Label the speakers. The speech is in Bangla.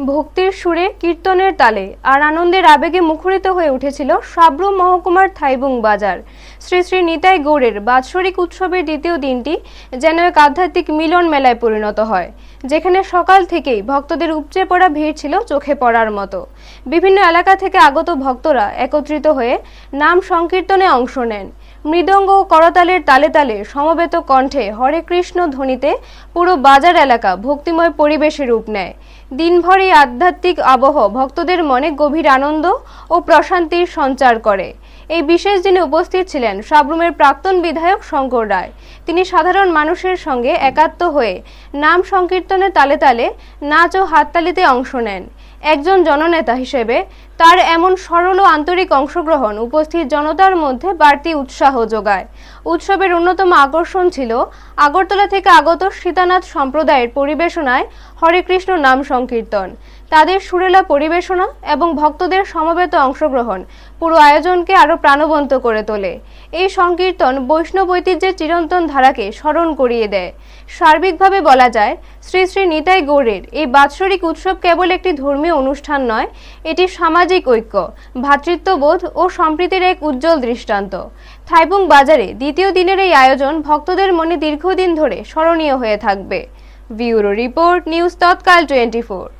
Speaker 1: ভক্তির সুরে কীর্তনের তালে আর আনন্দের আবেগে মুখরিত হয়ে উঠেছিল সাব্রুম মহকুমার থাইবুং বাজার। শ্রী শ্রী নিতাই গৌড়ের বাৎসরিক উৎসবের দ্বিতীয় দিনটি যেন এক আধ্যাত্মিক মিলন মেলায় পরিণত হয়, যেখানে সকাল থেকেই ভক্তদের উপচে পড়া ভিড় ছিল চোখে পড়ার মতো। বিভিন্ন এলাকা থেকে আগত ভক্তরা একত্রিত হয়ে নাম সংকীর্তনে অংশ নেন। মৃদঙ্গ ও করতালের তালে তালে সমবেত কণ্ঠে হরে কৃষ্ণ ধ্বনিতে পুরো বাজার এলাকা ভক্তিময় পরিবেশে রূপ নেয়। দিনভর এই আধ্যাত্মিক আবহ ভক্তদের মনে গভীর আনন্দ ও প্রশান্তির সঞ্চার করে। এই বিশেষ দিনে উপস্থিত ছিলেন সাব্রুমের প্রাক্তন বিধায়ক শঙ্কর রায়। তিনি সাধারণ মানুষের সঙ্গে একাত্ম হয়ে নাম সংকীর্তনে তালে তালে নাচ ও হাততালিতে অংশ নেন। একজন জননেতা হিসেবে তার এমন সরল ও আন্তরিক অংশগ্রহণ উপস্থিত জনতার মধ্যে বাড়তি উৎসাহ যোগায়। উৎসবের অন্যতম আকর্ষণ ছিল আগরতলা থেকে আগত সীতানাথ সম্প্রদায়ের পরিবেশনায় হরে কৃষ্ণ নাম সংকীর্তন। তাদের সুরেলা পরিবেশনা এবং ভক্তদের সমবেত অংশগ্রহণ পুরো আয়োজনকে আরও প্রাণবন্ত করে তোলে। এই সংকীর্তন বৈষ্ণব ঐতিহ্যের চিরন্তন ধারাকে স্মরণ করিয়ে দেয়। সার্বিকভাবে বলা যায়, শ্রী শ্রী নিতাই গৌড়ের এই বাৎসরিক উৎসব কেবল একটি ধর্মীয় অনুষ্ঠান নয়, এটি সামাজিক ঐক্য, ভ্রাতৃত্ববোধ ও সম্প্রীতির এক উজ্জ্বল দৃষ্টান্ত। থাইবুং বাজারে দ্বিতীয় দিনের এই আয়োজন ভক্তদের মনে দীর্ঘদিন ধরে স্মরণীয় হয়ে থাকবে। ব্যুরো রিপোর্ট, নিউজ তৎকাল 24।